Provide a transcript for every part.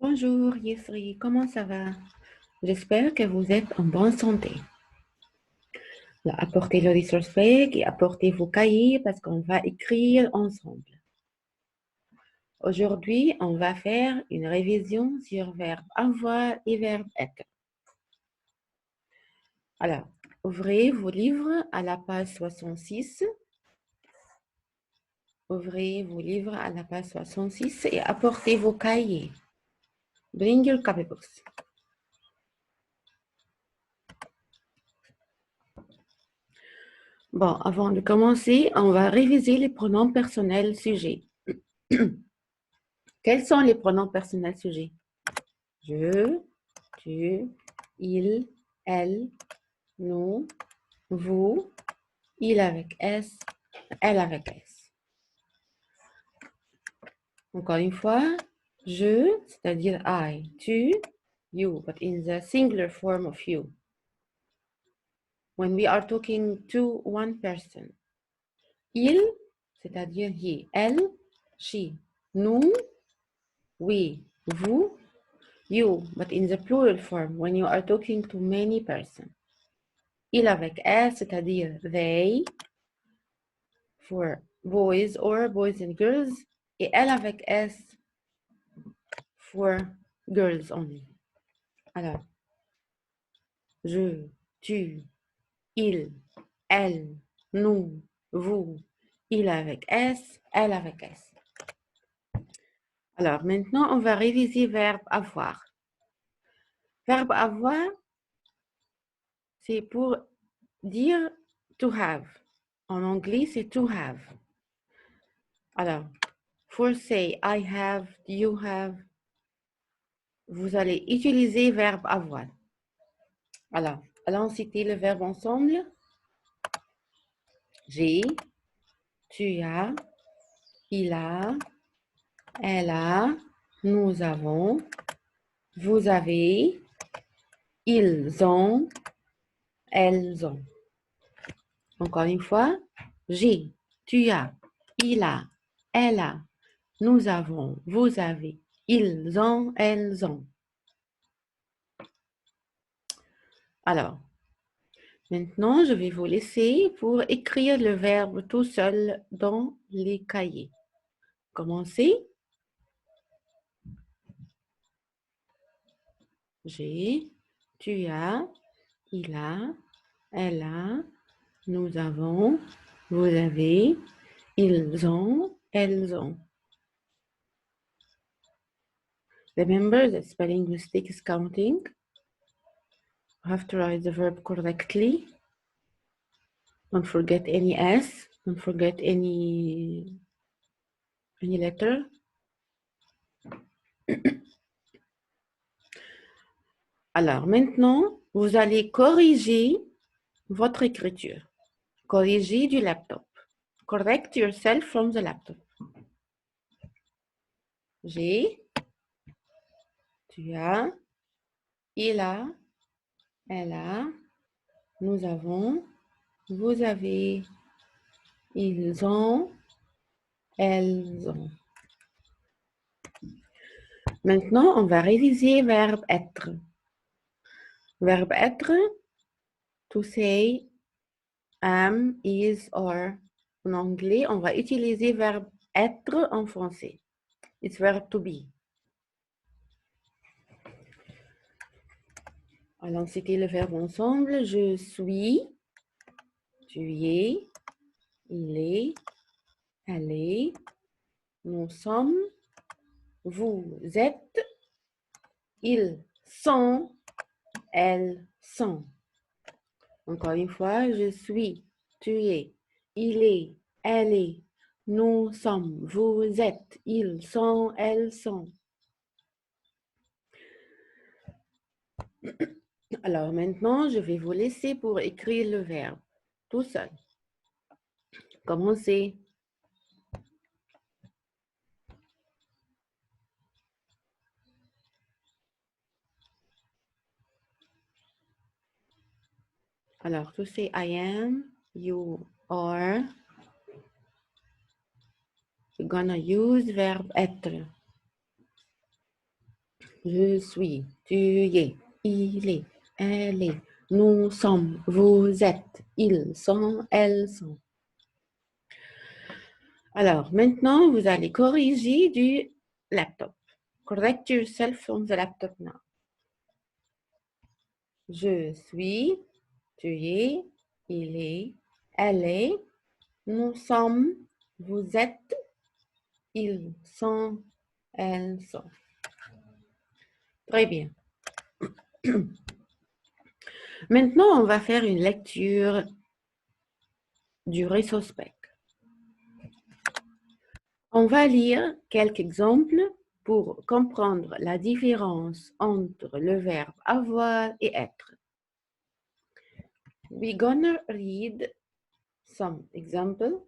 Bonjour Yesri, comment ça va? J'espère que vous êtes en bonne santé. Là, apportez le resource pack et apportez vos cahiers parce qu'on va écrire ensemble. Aujourd'hui, on va faire une révision sur verbe avoir et verbe être. Alors, ouvrez vos livres à la page 66. Ouvrez vos livres à la page 66 et apportez vos cahiers. Bring your copybooks. Bon, avant de commencer, on va réviser les pronoms personnels sujets. Quels sont les pronoms personnels sujets? Je, tu, il, elle, nous, vous, il avec S, elle avec S. Encore une fois, je, c'est-à-dire I, tu, you, but in the singular form of you. When we are talking to one person. Il, c'est-à-dire he, elle, she, nous, we, vous, you, but in the plural form when you are talking to many persons. Il avec S, c'est-à-dire they, for boys or boys and girls, et elle avec S, for girls only. Alors, je, tu, il, elle, nous, vous, il avec S, elle avec S. Alors, maintenant, on va réviser verbe avoir. Verbe avoir, c'est pour dire to have. En anglais, c'est to have. Alors, for say, I have, you have, vous allez utiliser verbe avoir. Alors, allons citer le verbe ensemble. J'ai, tu as, il a, elle a, nous avons, vous avez, ils ont, elles ont. Encore une fois, j'ai, tu as, il a, elle a, nous avons, vous avez, ils ont, elles ont. Alors, maintenant, je vais vous laisser pour écrire le verbe tout seul dans les cahiers. Commencez. J'ai, tu as, il a, elle a, nous avons, vous avez, ils ont, elles ont. Remember that spelling mistake is counting. You have to write the verb correctly. Don't forget any S. Don't forget any letter. Alors, maintenant, vous allez corriger votre écriture. Corriger du laptop. Correct yourself from the laptop. J'ai, tu as, il a, elle a, nous avons, vous avez, ils ont, elles ont. Maintenant, on va réviser verbe être. Verbe être, to say, am, is, or. En anglais, on va utiliser verbe être en français. It's verb to be. Allons citer le verbe ensemble. Je suis, tu es, il est, elle est, nous sommes, vous êtes, ils sont, elles sont. Encore une fois, je suis, tu es, il est, elle est, nous sommes, vous êtes, ils sont, elles sont. Alors maintenant, je vais vous laisser pour écrire le verbe tout seul. Commencez. Alors, to say I am, you are, you're gonna use verbe être. Je suis, tu es, il est, elle est, nous sommes, vous êtes, ils sont, elles sont. Alors, maintenant, vous allez corriger du laptop. Correct yourself on the laptop now. Je suis, tu es, il est, elle est, nous sommes, vous êtes, ils sont, elles sont. Très bien. Maintenant, on va faire une lecture du rétrospect. On va lire quelques exemples pour comprendre la différence entre le verbe avoir et être. We're gonna read some examples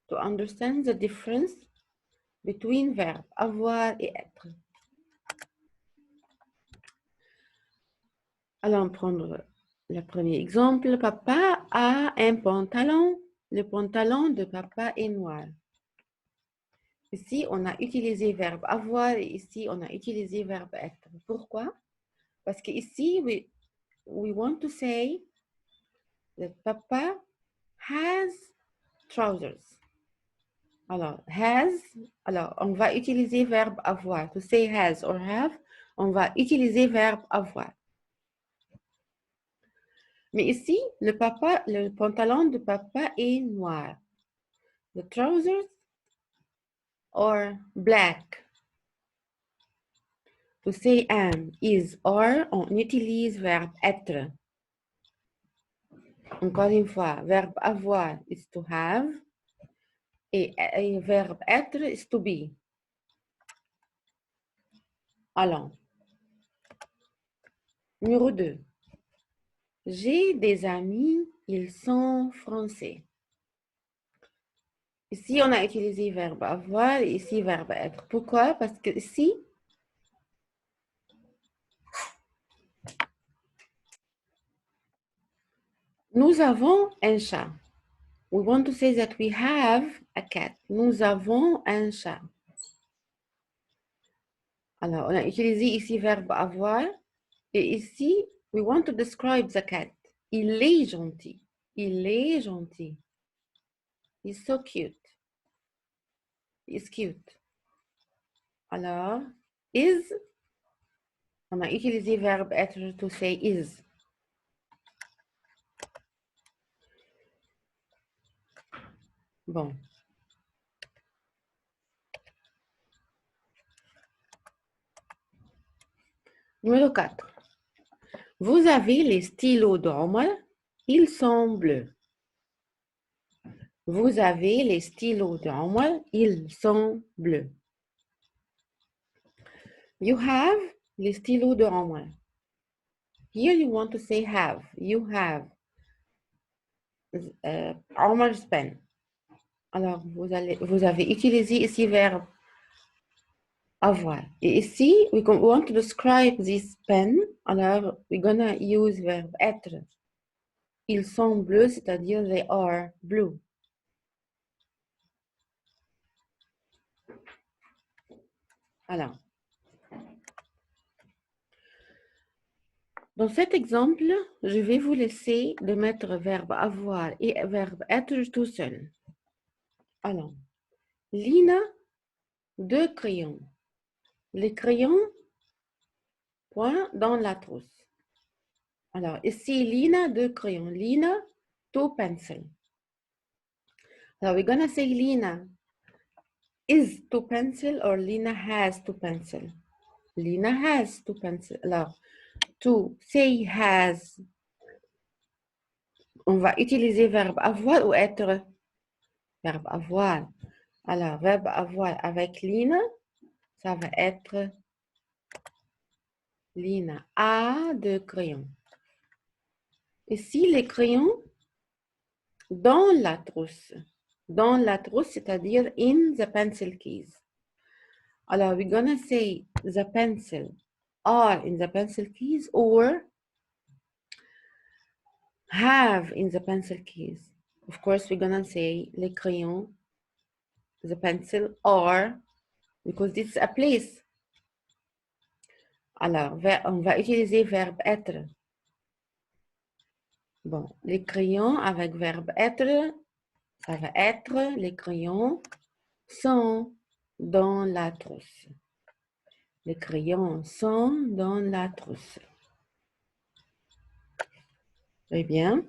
to understand the difference between verbe avoir et être. Allons prendre le premier exemple. Papa a un pantalon. Le pantalon de papa est noir. Ici, on a utilisé verbe avoir et ici, on a utilisé verbe être. Pourquoi? Parce que ici, we want to say that Papa has trousers. Alors, on va utiliser verbe avoir. To say has or have, on va utiliser verbe avoir. Mais ici, le pantalon de papa est noir. The trousers are black. To say am, is, or, on utilise verbe être. Encore une fois, verbe avoir is to have et verbe être is to be. Allons. Numéro 2. J'ai des amis, ils sont français. Ici, on a utilisé verbe avoir et ici, verbe être. Pourquoi? Parce que ici, nous avons un chat. We want to say that we have a cat. Nous avons un chat. Alors, on a utilisé ici verbe avoir et ici, we want to describe the cat. Il est gentil. Il est gentil. He's so cute. He's cute. Alors, is, on a utilisé verbe être to say is. Bon. Numéro 4. Vous avez les stylos d'Omar, ils sont bleus. Vous avez les stylos d'Omar, ils sont bleus. You have les stylos d'Omar. Here you want to say have. You have Omar's pen. Alors, vous avez utilisé ici verbe avoir. Et ici, we want to describe this pen. Alors, we're gonna use verbe être. Ils sont bleus, c'est-à-dire they are blue. Alors, dans cet exemple, je vais vous laisser de mettre verbe avoir et verbe être tout seul. Alors, Lina, 2 crayons. Les crayons, point, dans la trousse. Alors, ici, Lina, 2 crayons. Lina, 2 pencils. Alors, we're gonna say Lina is 2 pencil or Lina has 2 pencil. Lina has 2 pencil. Alors, to say has, on va utiliser verbe avoir ou être? Verbe avoir. Alors, verbe avoir avec Lina, ça va être Lina a 2 crayons. Ici, les crayons dans la trousse. Dans la trousse, c'est-à-dire in the pencil case. Alors, we're gonna say the pencil are in the pencil case or have in the pencil case. Of course, we're gonna say les crayons, the pencil are, because this is a place. Alors, on va utiliser verbe être. Bon, les crayons avec verbe être, ça va être les crayons sont dans la trousse. Les crayons sont dans la trousse. Très bien.